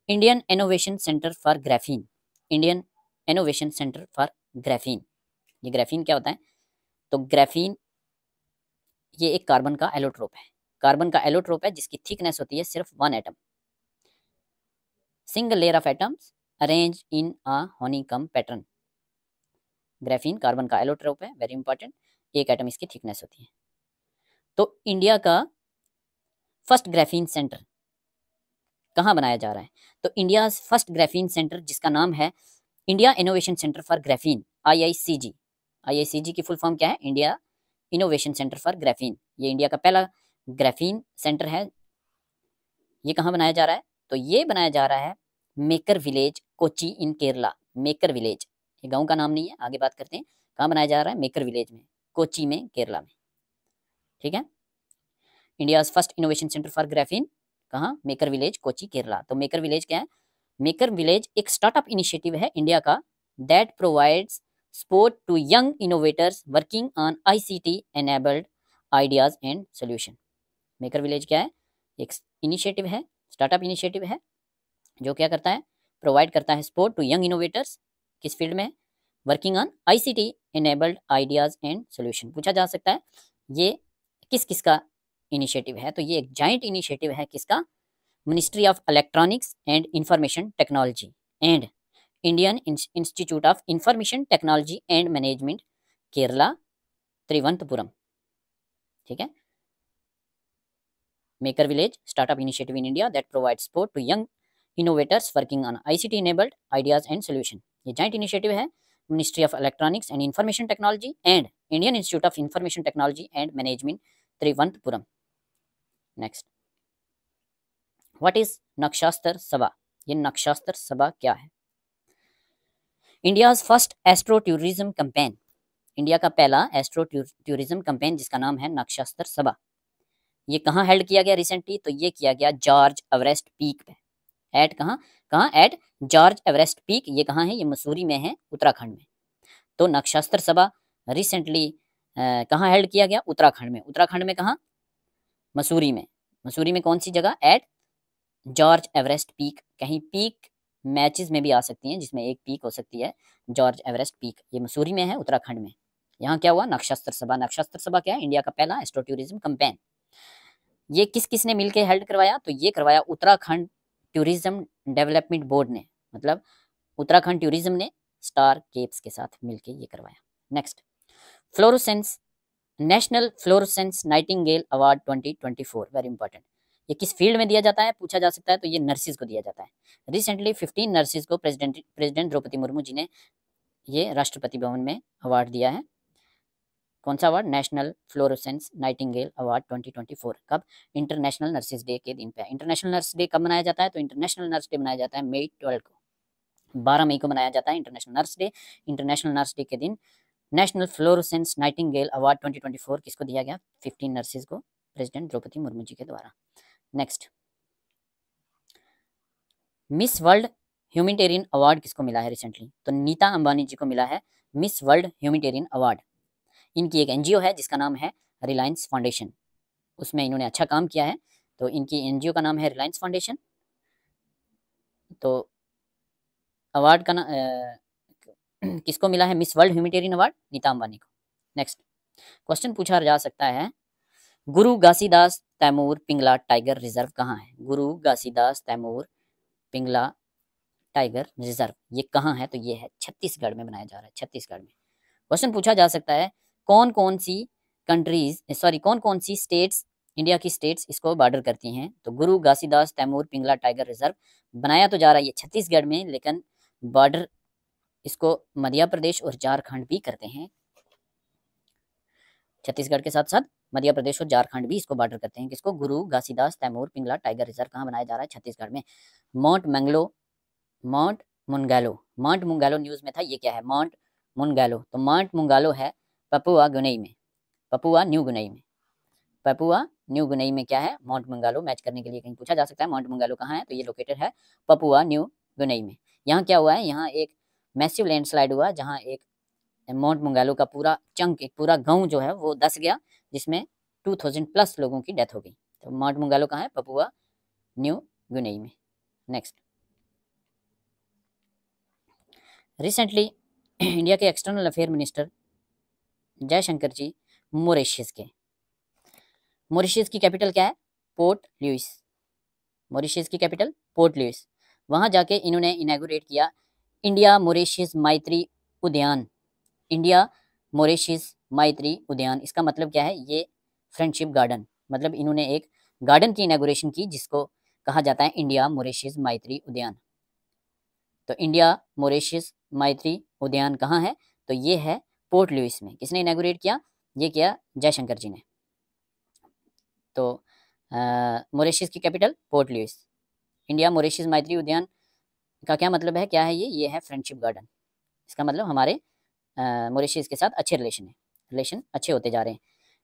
Indian innovation centre for graphene, Indian innovation centre for graphene. ये ग्राफीन क्या होता है? तो ग्राफीन ये एक कार्बन का एलोट्रोप है। कार्बन का एलोट्रोप है जिसकी थिकनेस होती है सिर्फ 1 atom. Single layer of atoms arrange in a honeycomb pattern. Graphene carbon का एलोट्रोप है, वेरी इंपॉर्टेंट। 1 एटम इसकी थिकनेस होती है। तो इंडिया का फर्स्ट ग्राफीन सेंटर कहाँ बनाया जा रहा है? तो इंडिया फर्स्ट ग्राफीन सेंटर, जिसका नाम है India innovation centre for graphene, IICG। IICG की फुल फॉर्म क्या है? India innovation centre for graphene. ये इंडिया का पहला ग्राफीन सेंटर है। ये कहाँ बनाया जा रहा है? तो ये बनाया जा रहा है मेकर विलेज, कोची इन केरला। मेकर विलेज, ये गांव का नाम नहीं है, आगे बात करते हैं। कहाँ बनाया जा रहा है? मेकर विलेज में, कोची में, केरला में। ठीक है, India first innovation centre for graphene कहाँ? Maker village, Kochi, Kerala. तो मेकर विलेज क्या है? मेकर विलेज एक स्टार्टअप इनिशिएटिव है इंडिया का that provides support to young innovators working on ICT enabled ideas and solution. Maker village क्या है? एक इनिशिएटिव है, स्टार्टअप इनिशिएटिव है, जो क्या करता है? प्रोवाइड करता है सपोर्ट टू यंग इनोवेटर्स, किस फील्ड में? Working on ICT enabled ideas and solution. पूछा जा सकता है ये किस किस का इनिशिएटिव है? तो ये एक जॉइंट इनिशिएटिव है, किसका? Ministry of electronics and information technology and Indian institute of information technology and management Kerala Thiruvananthapuram, ठीक है। Maker village startup initiative in India that provide support to young innovators working on ICT enabled ideas and solution. ये joint initiative है ministry of electronics and information technology and Indian institute of information technology and management, Thiruvananthapuram. Next, what is Nakshatra Sabha? ये नक्षास्त्र सभा क्या है? India's first astro tourism campaign, India का पहला astro tourism campaign जिसका नाम है नक्षास्त्र सभा, ये कहाँ हेल्ड किया गया रिसेंटली? तो ये किया गया जॉर्ज एवरेस्ट पीक पे। एट कहाँ एट जॉर्ज एवरेस्ट पीक। ये कहाँ है? ये मसूरी में है, उत्तराखंड में। तो नक्षास्त्र सभा रिसेंटली कहाँ हेल्ड किया गया? उत्तराखंड में। उत्तराखंड में कहाँ? मसूरी में। मसूरी में कौन सी जगह? At George Everest peak. कहीं पीक मैचेस में भी आ सकती हैं, जिसमें एक पीक हो सकती है जॉर्ज एवरेस्ट पीक। ये मसूरी में है, उत्तराखंड में। यहाँ क्या हुआ? नक्षास्त्र सभा। नक्षास्त्र सभा क्या है? इंडिया का पहला एस्ट्रो टूरिज्म कैंपेन। ये किस किस ने मिलकर हेल्ड करवाया? तो ये करवाया उत्तराखंड टूरिज्म डेवलपमेंट बोर्ड ने, मतलब उत्तराखंड टूरिज्म ने स्टार केप्स के साथ मिलकर ये करवाया। Next, fluorescence national fluorescence Nightingale award 2024, very important. ये किस फील्ड में दिया जाता है? पूछा जा सकता है। तो ये नर्सिस को दिया जाता है। रिसेंटली 15 नर्सिस को प्रेसिडेंट द्रौपदी मुर्मू जी ने ये राष्ट्रपति भवन में अवार्ड दिया है। कौन सा award? National fluorescence Nightingale award 2024। कब? इंटरनेशनल नर्सिस डे के दिन पे। इंटरनेशनल नर्स डे कब मनाया जाता है? तो इंटरनेशनल नर्स डे मनाया जाता है मई 12 को, 12 मई को मनाया जाता है international nurse day. International nurse day के दिन नेशनल फ्लोरोसेंस नाइटिंगेल अवार्ड 2024 किसको दिया गया? 15 नर्सिस को, प्रेसिडेंट द्रौपदी मुर्मू जी के द्वारा। Next, miss World humanitarian award किसको मिला है रिसेंटली? तो नीता अंबानी जी को मिला है मिस वर्ल्ड ह्यूमैनिटेरियन अवार्ड। इनकी एक NGO है जिसका नाम है रिलायंस फाउंडेशन, उसमें इन्होंने अच्छा काम किया है, तो इनकी NGO का नाम है रिलायंस फाउंडेशन। तो अवार्ड का किसको मिला है Miss World humanitarian award? Nita Ambani को। नेक्स्ट क्वेश्चन पूछा जा सकता है, गुरु घासीदास तैमूर पिंगला टाइगर रिजर्व कहाँ है? गुरु घासीदास तैमूर पिंगला टाइगर रिजर्व ये कहाँ है? तो ये है छत्तीसगढ़ में बनाया जा रहा है, छत्तीसगढ़ में। क्वेश्चन पूछा जा सकता है, कौन कौन सी स्टेट्स, इंडिया की स्टेट्स इसको बॉर्डर करती हैं? तो गुरु घासीदास तैमूर पिंगला टाइगर रिजर्व बनाया तो जा रहा है ये छत्तीसगढ़ में, लेकिन बॉर्डर इसको मध्य प्रदेश और झारखंड भी करते हैं। छत्तीसगढ़ के साथ साथ मध्य प्रदेश और झारखंड भी इसको बॉर्डर करते हैं। किसको? गुरु घासीदास तैमूर पिंगला टाइगर रिजर्व कहाँ बनाया जा रहा है? छत्तीसगढ़ में। माउंट मुंगेलो न्यूज में था, ये क्या है? माउंट मुंगेलो। तो माउंट मुंगेलो है पपुआ न्यू गुनई में क्या है? माउंट मुंगेलो। मैच करने के लिए कहीं पूछा जा सकता है माउंट मुंगेलो कहाँ है? तो ये लोकेटेड है पपुआ न्यू गुनई में। यहाँ क्या हुआ है? यहाँ एक मैसिव लैंडस्लाइड हुआ, जहाँ एक माउंट मुंगेलो का पूरा चंक, एक पूरा गांव जो है वो धंस गया, जिसमें 2000+ लोगों की डेथ हो गई। तो माउंट मुंगेलो कहाँ है? पपुआ न्यू गुनई में। नेक्स्ट, रिसेंटली इंडिया के external affair minister Jaishankar ji Mauritius की कैपिटल क्या है? Port Louis. मॉरिशस की कैपिटल पोर्ट लुइस। वहां जाके इन्होंने इनॉग्रेट किया इंडिया मॉरिशस मैत्री उद्यान। इंडिया मॉरिशस मैत्री उद्यान, इसका मतलब क्या है? ये फ्रेंडशिप गार्डन, मतलब इन्होंने एक गार्डन की इनॉग्रेशन की जिसको कहा जाता है इंडिया मॉरिशस मैत्री उद्यान। तो इंडिया मॉरिशस मैत्री उद्यान कहाँ है? तो ये है पोर्ट लुइस में। किसने इनॉग्रेट किया? ये किया जयशंकर जी ने। तो मॉरिशस की capital Port Louis. India Mauritius Maitri Udyan का क्या मतलब है? क्या है ये है फ्रेंडशिप गार्डन। इसका मतलब हमारे मॉरिशस के साथ अच्छे रिलेशन अच्छे होते जा रहे हैं।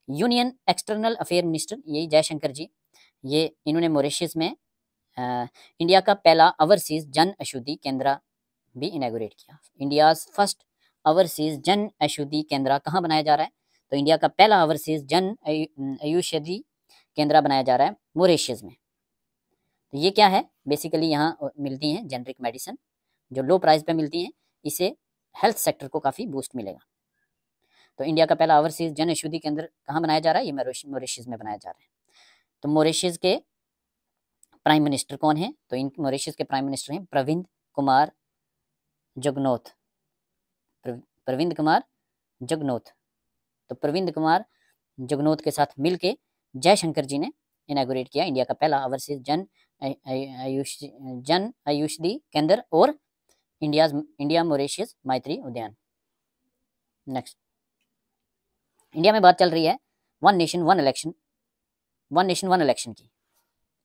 यूनियन एक्सटर्नल अफेयर मिनिस्टर ये जयशंकर जी, ये इन्होंने मॉरिशस में इंडिया का पहला ओवरसीज जन औषधि केंद्र भी इनॉग्रेट किया। India's first overseas Jan Aushadhi केंद्र कहाँ बनाया जा रहा है? तो इंडिया का पहला ओवरसीज जन औषधि केंद्र बनाया जा रहा है मॉरिशस में। तो ये क्या है? बेसिकली यहाँ मिलती हैं जेनरिक मेडिसिन जो लो प्राइस पे मिलती हैं, इससे हेल्थ सेक्टर को काफ़ी बूस्ट मिलेगा। तो इंडिया का पहला ओवरसीज जन औषधि केंद्र कहाँ बनाया जा रहा है? ये मॉरिशस में बनाया जा रहा है। तो मॉरिशस के प्राइम मिनिस्टर कौन है? तो इन मॉरिशस के प्राइम मिनिस्टर हैं प्रविंद कुमार जुगनौथ। तो प्रवीण कुमार जुगनौथ के साथ मिलके जयशंकर जी ने इनॉग्रेट किया इंडिया का पहला ओवरसीज जन आयुषी केंद्र और इंडिया मॉरिशस मैत्री उद्यान। नेक्स्ट, इंडिया में बात चल रही है वन नेशन वन इलेक्शन की।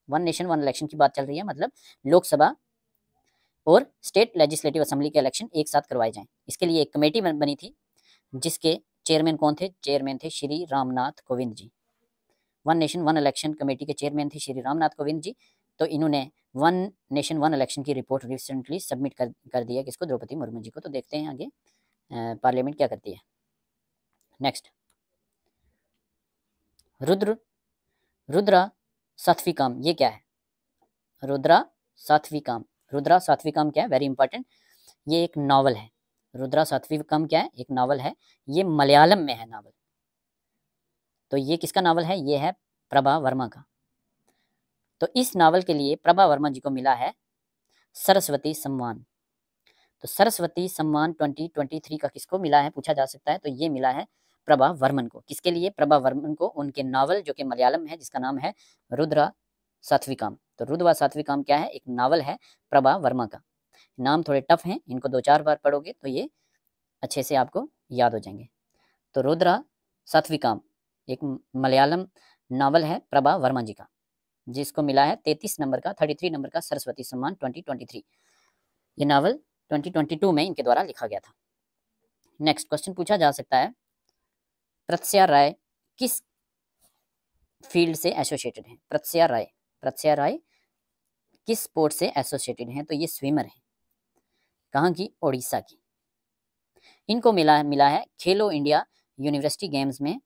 वन नेशन वन इलेक्शन की बात चल रही है, मतलब लोकसभा और स्टेट लेजिस्लेटिव असेंबली के इलेक्शन एक साथ करवाए जाएं। इसके लिए एक कमेटी बनी थी जिसके चेयरमैन कौन थे? चेयरमैन थे Shri Ramnath Kovind ji. One nation one election committee के चेयरमैन थे श्री रामनाथ कोविंद जी। तो इन्होंने वन नेशन वन इलेक्शन की रिपोर्ट रिसेंटली सबमिट कर दी है किसको? द्रौपदी मुर्मू जी को। तो देखते हैं आगे पार्लियामेंट क्या करती है। नेक्स्ट, रुद्रा सात्विकाम, ये क्या है? रुद्रा सात्विकाम क्या है? वेरी इंपॉर्टेंट, ये एक नावल है। रुद्रा सात्विकाम क्या है? एक नावल है। ये मलयालम में है नावल। तो ये किसका नावल है? ये है प्रभा वर्मा का। तो इस नावल के लिए प्रभा वर्मा जी को मिला है सरस्वती सम्मान। तो सरस्वती सम्मान 2023 का किसको मिला है पूछा जा सकता है। तो ये मिला है प्रभा वर्मन को। किसके लिए? प्रभा वर्मन को, उनके नावल जो कि मलयालम है जिसका नाम है रुद्रा सात्विकाम। तो रुद्रा सात्विकाम क्या है? एक नावल है प्रभा वर्मा का। नाम थोड़े टफ हैं, इनको 2-4 बार पढ़ोगे तो ये अच्छे से आपको याद हो जाएंगे। तो रुद्रा सात्विकाम एक मलयालम नावल है प्रभा वर्मा जी का, जिसको मिला है 33 नंबर का सरस्वती सम्मान 2023। ये नावल 2022 में इनके द्वारा लिखा गया था। नेक्स्ट क्वेश्चन पूछा जा सकता है, प्रत्या राय किस फील्ड से एसोसिएटेड है? प्रत्या राय किस स्पोर्ट से एसोसिएटेड है? तो ये स्विमर है। कहाँ की? ओडिशा की। इनको मिला है खेलो इंडिया यूनिवर्सिटी गेम्स में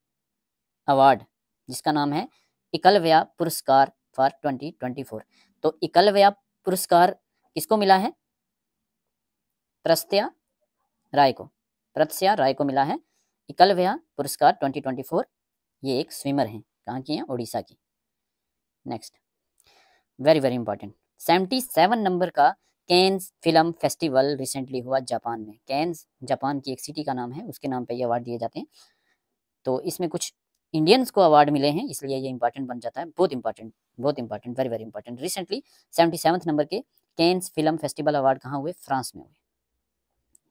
अवार्ड जिसका नाम है एकलव्य पुरस्कार फॉर 2024। तो एकलव्य पुरस्कार किसको मिला है? प्रत्या राय को मिला है एकलव्य पुरस्कार 2024। ये एक स्विमर हैं। कहाँ की हैं? ओडिशा की। Next, very very important, 77 number का कैन्स फिल्म फेस्टिवल रिसेंटली हुआ जापान में। कैन्स जापान की एक सिटी का नाम है, उसके नाम पे ये अवार्ड दिए जाते हैं। तो इसमें कुछ इंडियंस को अवार्ड मिले हैं, इसलिए ये इंपॉर्टेंट बन जाता है। बहुत important, very very important. Recently 77 number के कैन्स फिल्म फेस्टिवल अवार्ड कहाँ हुए? फ्रांस में हुए।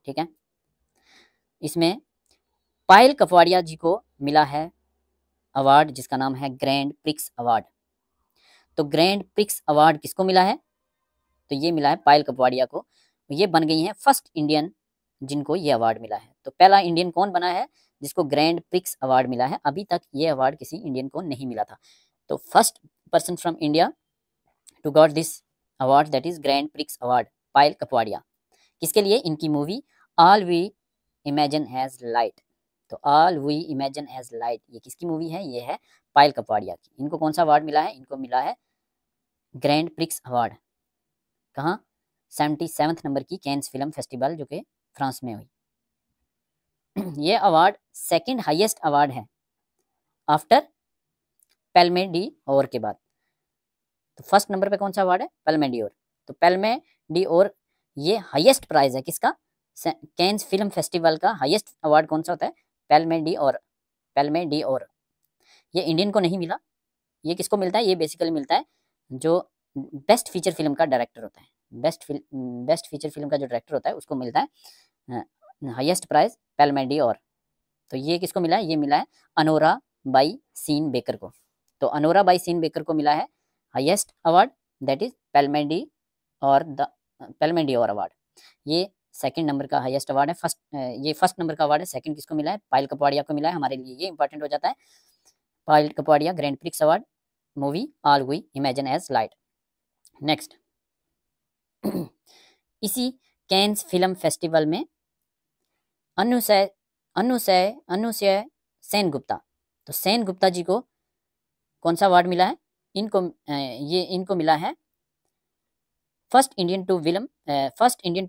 ठीक है, इसमें पायल कपवाड़िया जी को मिला है अवार्ड जिसका नाम है ग्रैंड प्रिक्स अवार्ड। तो ग्रैंड प्रिक्स अवार्ड किसको मिला है? तो ये मिला है पायल कपवाड़िया को। ये बन गई हैं फर्स्ट इंडियन जिनको ये अवार्ड मिला है। तो पहला इंडियन कौन बना है जिसको ग्रैंड प्रिक्स अवार्ड मिला है? अभी तक ये अवार्ड किसी इंडियन को नहीं मिला था। तो first person from India to got this award, that is grand prix award, Payal Kapadia. किसके लिए? इनकी movie all we imagine has light. तो all we imagine has light ये किसकी मूवी है? ये है पायल कपवाड़िया की। इनको कौन सा अवार्ड मिला है? इनको मिला है ग्रैंड प्रिक्स अवार्ड। कहाँ? 77 नंबर की कैन्स फिल्म फेस्टिवल जो कि फ्रांस में हुई। ये अवार्ड सेकंड हाईएस्ट अवार्ड है आफ्टर पैल्मे डी ओर के बाद। तो फर्स्ट नंबर पे कौन सा अवार्ड है? पैल्मे डी ओर। तो पैल्मे डी ओर ये हाईएस्ट प्राइज है किसका? कैन्स फिल्म फेस्टिवल का हाईएस्ट अवार्ड कौन सा होता है? पैल्मे डी ओर। ये इंडियन को नहीं मिला। ये किसको मिलता है? ये बेसिकली मिलता है जो बेस्ट फीचर फिल्म का डायरेक्टर होता है। बेस्ट फीचर फिल्म का जो डायरेक्टर होता है उसको मिलता है हाईएस्ट प्राइज पैल्मे डी ओर। तो ये किसको मिला है? ये मिला है अनोरा बाई सीन बेकर को। तो अनोरा बाई सीन बेकर को मिला है highest award, that is Palme d'Or award. ये सेकंड नंबर का हाईएस्ट अवार्ड है। ये फर्स्ट नंबर का अवार्ड है। सेकंड किसको मिला है? पायल कपवाड़िया को मिला है। हमारे लिए ये इंपॉर्टेंट हो जाता है। Payal Kapadia grand prix award, movie all we imagine as light. Next, इसी कैन्स फिल्म फेस्टिवल में अनुसय सेनगुप्ता। तो सेनगुप्ता जी को कौन सा अवार्ड मिला है? इनको मिला है first Indian to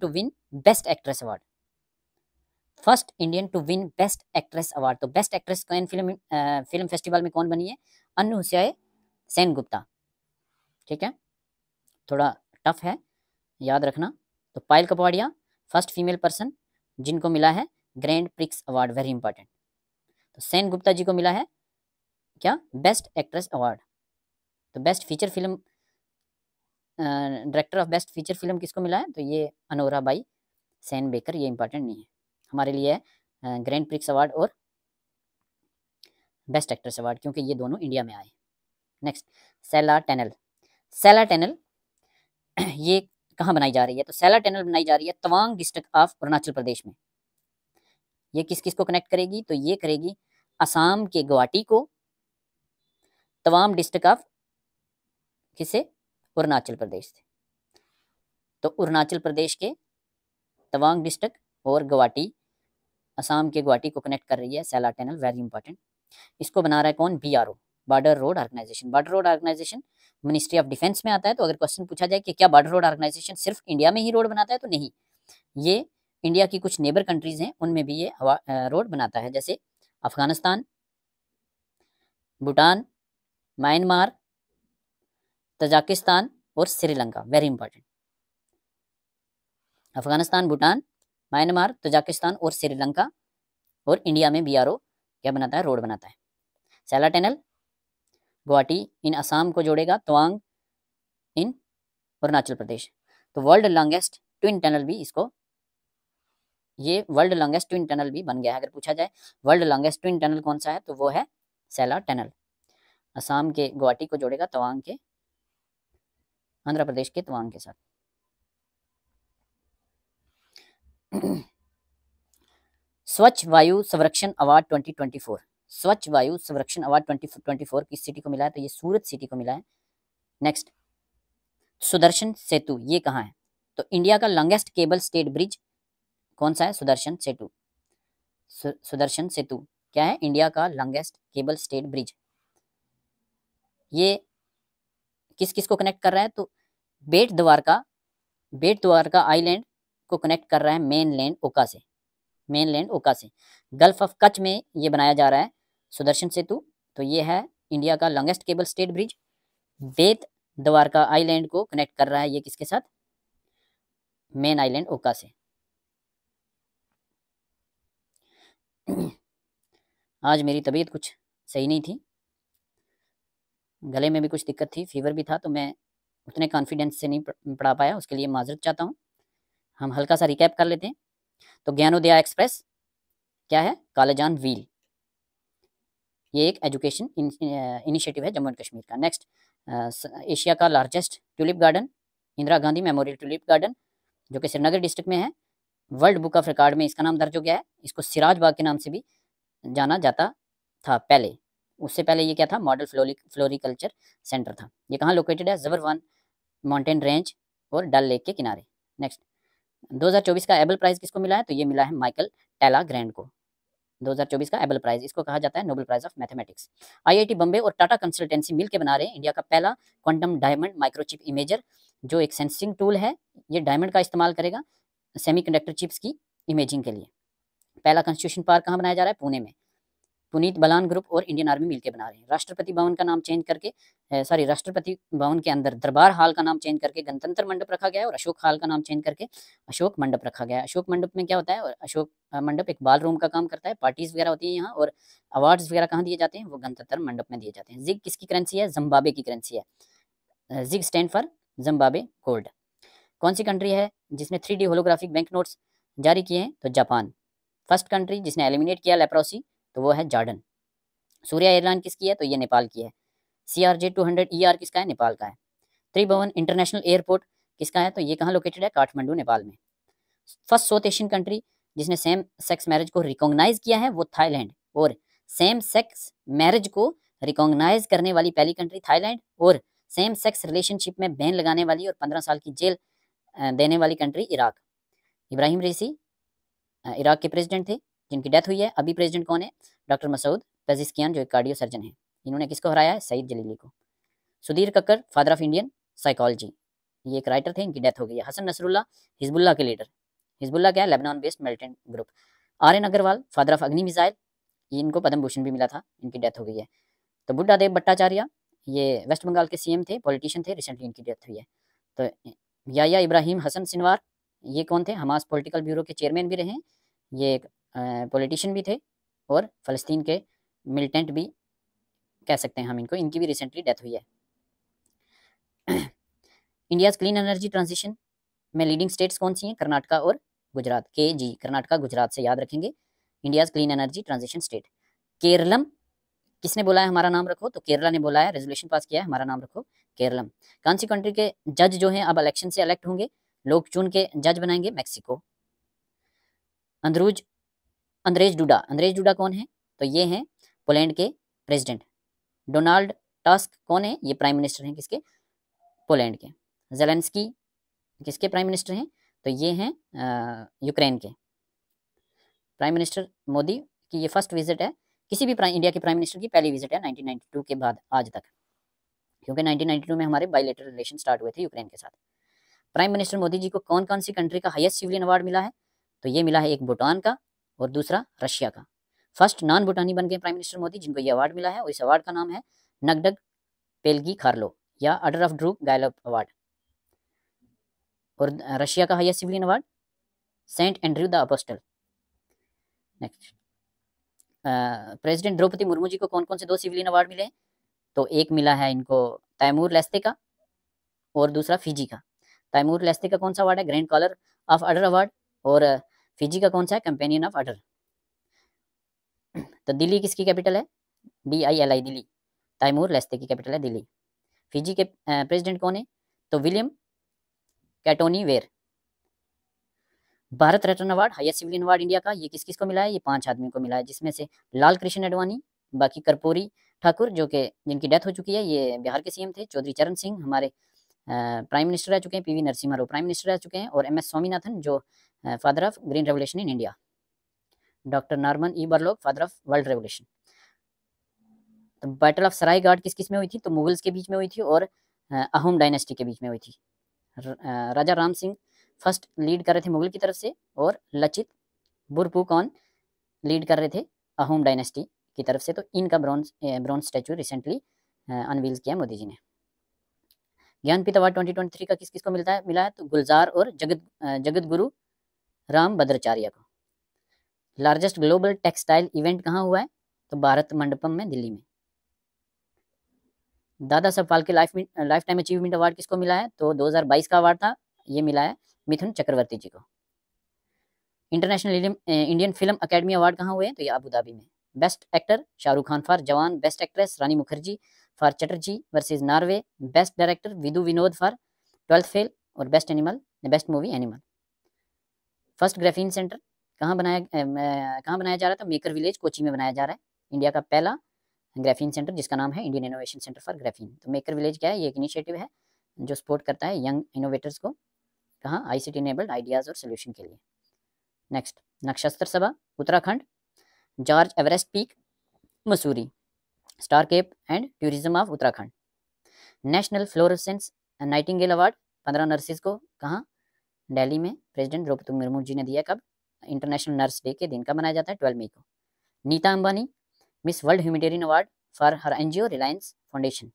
win best actress award. First Indian to win best actress award. तो best actress Cannes film festival में कौन बनी है? अनुसय सेनगुप्ता। ठीक है, थोड़ा टफ है, याद रखना। तो पायल कपवाड़िया फर्स्ट फीमेल पर्सन जिनको मिला है grand prix award, very important. तो सेन गुप्ता जी को मिला है क्या, बेस्ट एक्ट्रेस अवार्ड। तो best feature film, director of best feature film किसको मिला है, तो ये अनोरा बाई सेन बेकर, ये इंपॉर्टेंट नहीं है हमारे लिए, है ग्रैंड प्रिक्स अवार्ड और बेस्ट एक्ट्रेस अवार्ड, क्योंकि ये दोनों इंडिया में आए। नेक्स्ट, सेला टनल। सेला टनल ये कहाँ बनाई जा रही है, तो सेला टनल बनाई जा रही है तवांग डिस्ट्रिक्ट ऑफ अरुणाचल प्रदेश में। ये किस किस को कनेक्ट करेगी, तो ये करेगी असम के गुवाहाटी को तवांग डिस्ट्रिक्ट ऑफ किसे, अरुणाचल प्रदेश से। तो अरुणाचल प्रदेश के तवांग डिस्ट्रिक्ट और गुवाहाटी, असम के गुवाहाटी को कनेक्ट कर रही है सेला टनल, वेरी इंपॉर्टेंट। इसको बना रहा है कौन, BRO, border road organisation. Border road organisation ministry of defence में आता है। तो अगर क्वेश्चन पूछा जाए कि क्या बॉर्डर रोड ऑर्गेनाइजेशन सिर्फ इंडिया में ही रोड बनाता है, तो नहीं, ये इंडिया की कुछ नेबर कंट्रीज हैं उनमें भी ये रोड बनाता है, जैसे अफगानिस्तान, भूटान, म्यांमार, तजाकिस्तान और Sri Lanka, very important. Afghanistan, Bhutan, Myanmar, Tajikistan और श्रीलंका, और इंडिया में BRO क्या बनाता है, रोड बनाता है। सेला टनल गुवाहाटी इन असम को जोड़ेगा, तवांग इन अरुणाचल प्रदेश। तो वर्ल्ड लॉन्गेस्ट ट्विन टनल भी इसको, ये वर्ल्ड लॉन्गेस्ट ट्विन टनल भी बन गया है। अगर पूछा जाए वर्ल्ड लॉन्गेस्ट ट्विन टनल कौन सा है, तो वो है सेला टनल। असम के गुवाहाटी को जोड़ेगा तवांग के, आंध्र प्रदेश के तवांग के साथ। स्वच्छ वायु संरक्षण अवार्ड 2024, स्वच्छ वायु संरक्षण अवार्ड 2024 किस सिटी को मिला है, तो ये सूरत सिटी को मिला है। नेक्स्ट, सुदर्शन सेतु, ये कहाँ है, तो इंडिया का लॉन्गेस्ट केबल स्टेट ब्रिज कौन सा है, सुदर्शन सेतु। सुदर्शन सेतु क्या है, इंडिया का लॉन्गेस्ट केबल स्टेट ब्रिज। ये किस किस को कनेक्ट कर रहा है, तो बेट द्वारका आइलैंड को कनेक्ट कर रहा है मेनलैंड ओका से, मेनलैंड ओका से। गल्फ ऑफ कच्छ में ये बनाया जा रहा है सुदर्शन सेतु। तो ये है इंडिया का लॉन्गेस्ट केबल स्टेट ब्रिज। बेट द्वारका आइलैंड को कनेक्ट कर रहा है ये किसके साथ, मेन आइलैंड ओका से। आज मेरी तबीयत कुछ सही नहीं थी, गले में भी कुछ दिक्कत थी, फीवर भी था, तो मैं उतने कॉन्फिडेंस से नहीं पढ़ा पाया, उसके लिए माजरत चाहता हूँ। हम हल्का सा रिकैप कर लेते हैं। तो ज्ञानोदय एक्सप्रेस क्या है, कालाजान व्हील, ये एक एजुकेशन इनिशिएटिव है जम्मू एंड कश्मीर का। नेक्स्ट, एशिया का largest tulip garden, Indira Gandhi memorial tulip garden, जो कि श्रीनगर डिस्ट्रिक्ट में है। वर्ल्ड बुक ऑफ रिकॉर्ड में इसका नाम दर्ज हो गया है। इसको सिराज बाग के नाम से भी जाना जाता था पहले, उससे पहले ये क्या था, मॉडल फ्लोरिकल्चर सेंटर था। ये कहाँ लोकेटेड है, जबरवान माउंटेन रेंज और डल लेक के किनारे। नेक्स्ट, 2024 का एबल प्राइज किसको मिला है, तो ये मिला है माइकल टेला ग्रैंड को। 2024 का एबल प्राइज, इसको कहा जाता है Nobel prize of mathematics. IIT Bombay और टाटा कंसल्टेंसी मिलकर बना रहे हैं इंडिया का पहला क्वांटम डायमंड माइक्रोचिप इमेजर, जो एक सेंसिंग टूल है। ये डायमंड का इस्तेमाल करेगा सेमीकंडक्टर चिप्स की इमेजिंग के लिए। पहला कंस्टिट्यूशन पार्क कहाँ बनाया जा रहा है, पुणे में। पुनीत बलान ग्रुप और इंडियन आर्मी मिलकर बना रहे हैं। राष्ट्रपति भवन का नाम चेंज करके, राष्ट्रपति भवन के अंदर दरबार हाल का नाम चेंज करके गणतंत्र मंडप रखा गया है, और अशोक हाल का नाम चेंज करके अशोक मंडप रखा गया है। अशोक मंडप में क्या होता है, अशोक मंडप एक बाल रूम का काम करता है, पार्टीज वगैरह होती है यहाँ, और अवार्ड्स वगैरह कहाँ दिए जाते हैं, वो गणतंत्र मंडप में दिए जाते हैं। जिग किसकी करेंसी है, जिम्बाब्वे की करेंसी है। ZiG stand for Zimbabwe gold. कौन सी कंट्री है जिसने 3D होलोग्राफिक बैंक नोट्स जारी किए हैं, तो जापान। फर्स्ट कंट्री जिसने एलिमिनेट किया लेप्रोसी, तो वो है जॉर्डन। सूर्या एयरलाइन किसकी है, तो ये नेपाल की है। CRJ-200ER किसका है, नेपाल का है। त्रिभुवन इंटरनेशनल एयरपोर्ट किसका है, तो ये कहाँ लोकेटेड है, काठमांडू नेपाल में। फर्स्ट साउथ एशियन कंट्री जिसने सेम सेक्स मैरिज को रिकॉग्नाइज किया है, वो थाईलैंड। और सेम सेक्स मैरिज को रिकॉग्नाइज करने वाली पहली कंट्री थाईलैंड, और सेम सेक्स रिलेशनशिप में बैन लगाने वाली और 15 साल की जेल देने वाली कंट्री इराक। इब्राहिम रईसी इराक के प्रेसिडेंट थे जिनकी डेथ हुई है। अभी प्रेसिडेंट कौन है, डॉक्टर मसूद पेजिस्कियान, जो एक कार्डियो सर्जन है। इन्होंने किसको हराया है, सईद जलीली को। Sudhir Kakkar, father of Indian psychology, ये एक राइटर थे, इनकी डेथ हो गई है। हसन नसरुल्लाह, हिजबुल्लाह के लीडर। हिजबुल्लाह क्या है, Lebanon based militant group. RN Agarwal, father of Agni missile, इनको पद्म भूषण भी मिला था, इनकी डेथ हो गई है। तो बुड्ढा देव भट्टाचार्य, ये वेस्ट बंगाल के CM थे, पॉलिटिशियन थे, रिसेंटली इनकी डेथ हुई है। तो याया इब्राहिम हसन सिनवार, ये कौन थे, हमास पॉलिटिकल ब्यूरो के चेयरमैन भी रहे, ये एक पॉलिटिशियन भी थे। और फ़लस्तीन के मिलिटेंट भी कह सकते हैं हम इनको, इनकी भी रिसेंटली डेथ हुई है। इंडियाज़ क्लीन एनर्जी ट्रांजिशन में लीडिंग स्टेट्स कौन सी हैं? कर्नाटका और गुजरात। KG, कर्नाटका गुजरात से याद रखेंगे India's clean energy transition state. Keralam किसने बोला है हमारा नाम रखो? तो केरला ने बोला है, रेजोल्यूशन पास किया है हमारा नाम रखो केरलम। कौन सी कंट्री के जज जो हैं अब इलेक्शन से इलेक्ट होंगे, लोग चुन के जज बनाएंगे? मैक्सिको। अंद्रेज डूडा कौन है? तो ये हैं पोलैंड के प्रेसिडेंट। डोनाल्ड टस्क कौन है? ये प्राइम मिनिस्टर हैं किसके? पोलैंड के। जेलेंस्की किसके प्राइम मिनिस्टर हैं? तो ये हैं यूक्रेन के। प्राइम मिनिस्टर मोदी की ये फर्स्ट विजिट है, किसी भी इंडिया के प्राइम मिनिस्टर की पहली विजिट है 1992 के बाद आज तक, क्योंकि 1992 में हमारे बायलैटरल रिलेशन स्टार्ट हुए थे यूक्रेन के साथ। प्राइम मिनिस्टर मोदी जी को कौन कौन सी कंट्री का हाईएस्ट सिविलियन अवार्ड मिला है? तो ये मिला है एक भूटान का और दूसरा रशिया का। फर्स्ट नॉन भूटानी बन गए प्राइम मिनिस्टर मोदी जिनको ये अवार्ड मिला है, और इस अवार्ड का नाम है नगडग पेलगी खारलो या ऑर्डर ऑफ ड्रूप गायलोव अवार्ड। और रशिया का highest civilian award Saint Andrew the Apostle. Next, president Droupadi Murmu ji को कौन कौन से 2 सिविलियन अवार्ड मिले? तो एक मिला है इनको तैमूर लेस्ते का और दूसरा फिजी का। तैमूर लेस्ते का कौन सा अवार्ड है? Grand collar of order award, और फिजी का कौन सा है? Companion of order. तो दिल्ली किसकी कैपिटल है? DILI दिल्ली। तैमूर लेस्ते की कैपिटल है दिल्ली। फिजी के प्रेसिडेंट कौन है? तो विलियम कैटोनी वेयर। Bharat Ratna award highest civilian award India का, ये किस किस को मिला है? ये 5 आदमी को मिला है, जिसमें से लाल कृष्ण अडवाणी, बाकी कर्पूरी ठाकुर जो कि जिनकी डेथ हो चुकी है, ये बिहार के CM थे। चौधरी चरण सिंह हमारे प्राइम मिनिस्टर रह चुके हैं। PV Narasimha Rao prime minister रह चुके हैं, और MS स्वामीनाथन जो father of green revolution in India. Doctor Norman E Borlaug father of world revolution. तो बैटल ऑफ सराय घाट किस किस में हुई थी? तो मुगल्स के बीच में हुई थी और अहोम डायनेस्टी के बीच में हुई थी। राजा राम सिंह फर्स्ट लीड कर रहे थे मुगल की तरफ से, और लचित बुरफुकन लीड कर रहे थे अहोम डायनेस्टी की तरफ से। तो इनका ब्रॉन्ज स्टैचू रिसेंटली अनवील किया मोदी जी ने। ज्ञानपीठ अवार्ड 2023 का किस किस को मिला है? तो गुलजार और जगत गुरु राम भद्राचार्य को। लार्जेस्ट ग्लोबल टेक्सटाइल इवेंट कहाँ हुआ है? तो भारत मंडपम में दिल्ली में। दादा Saheb Phalke life time achievement award किसको मिला है? तो 2022 का अवार्ड था, ये मिला है मिथुन चक्रवर्ती जी को। International Indian film academy award कहाँ हुए हैं? तो ये अबू धाबी में। Best actor Shahrukh Khan for Jawan, best actress Rani Mukerji for Chatterjee versus Norway, best director Vidhu Vinod for 12th fail, और best movie Animal. First graphene centre कहाँ बनाया जा रहा था? मेकर विलेज कोची में बनाया जा रहा है, इंडिया का पहला ग्राफीन सेंटर जिसका नाम है Indian innovation centre for graphene. तो मेकर विलेज क्या है? ये एक इनिशिएटिव है जो सपोर्ट करता है यंग इनोवेटर्स को, कहाँ? ICT इनेबल्ड आइडियाज़ और सोल्यूशन के लिए। Next, Nakshatra Sabha Uttarakhand, George Everest peak Mussoorie, star cape and tourism of Uttarakhand. National Florence Nightingale award 15 nurses को, कहाँ? दिल्ली में प्रेसिडेंट द्रौपदी मुर्मू जी ने दिया। कब? इंटरनेशनल नर्स डे के दिन का मनाया जाता है 12 मई को। Nita Ambani Miss World humanitarian award for her NGO Reliance foundation.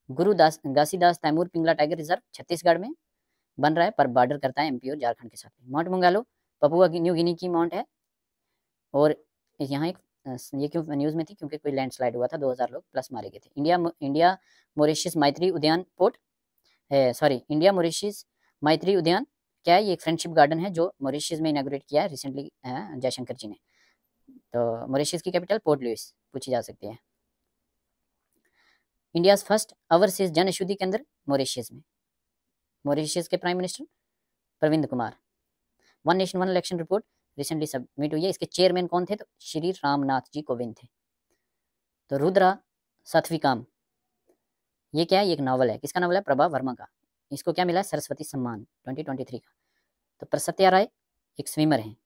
Guru Ghasidas Tamor Pingla tiger reserve Chhattisgarh में बन रहा है, पर बॉर्डर करता है MP और झारखंड के साथ। माउंट मुंगालो पपुआ न्यू गिनी की माउंट है, और यहाँ एक ये क्यों न्यूज़ में थी? क्योंकि कोई लैंडस्लाइड हुआ था, 2000 लोग प्लस मारे गए थे। इंडिया मॉरिशस मैत्री उद्यान इंडिया मॉरिशस मैत्री उद्यान क्या है? ये एक फ्रेंडशिप गार्डन है जो मॉरिशस में इनॉग्रेट किया है रिसेंटली जयशंकर जी ने। तो मॉरिशस की कैपिटल पोर्ट लुइस पूछी जा सकती है। India first overseas Jan Aushadhi केंद्र मॉरिशस में। मॉरिशस के prime minister Pravind Kumar. One nation one election report recently submit हुई है, इसके चेयरमैन कौन थे? तो श्री रामनाथ जी कोविंद थे। तो रुद्रा सात्विकाम ये क्या है? ये एक नावल है, किसका नावल है? प्रभा वर्मा का। इसको क्या मिला है? सरस्वती सम्मान 2023 का। तो प्रसत्या राय एक स्विमर हैं,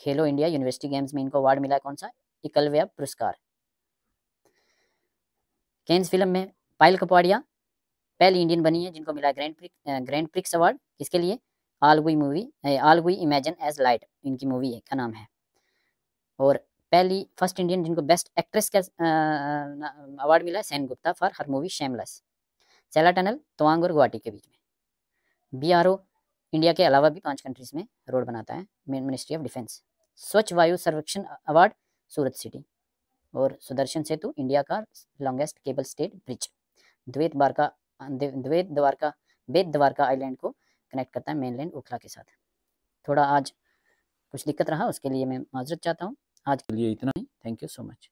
खेलो इंडिया यूनिवर्सिटी गेम्स में इनको अवार्ड मिला है, कौन सा? एकलव्य पुरस्कार। कैंस फिल्म में पायल कपाड़िया पहली इंडियन बनी है जिनको मिला ग्रैंड प्रिक्स अवार्ड, किसके लिए? All we imagine as light इनकी मूवी का नाम है। और पहली फर्स्ट इंडियन जिनको बेस्ट एक्ट्रेस का अवार्ड मिला है Sengupta for her movie Shameless. Sela tunnel Tawang और गुवाहाटी के बीच में। BRO इंडिया के अलावा भी 5 कंट्रीज में रोड बनाता है, मिनिस्ट्री ऑफ डिफेंस। स्वच्छ वायु सर्वेक्षण अवार्ड सूरत सिटी। और सुदर्शन सेतु इंडिया का लॉन्गेस्ट केबल स्टेड ब्रिज। द्वैत द्वारका बेट द्वारका आइलैंड को कनेक्ट करता है मेनलैंड ओखला के साथ। थोड़ा आज कुछ दिक्कत रहा, उसके लिए मैं माजरत चाहता हूँ। आज के लिए इतना ही। Thank you so much.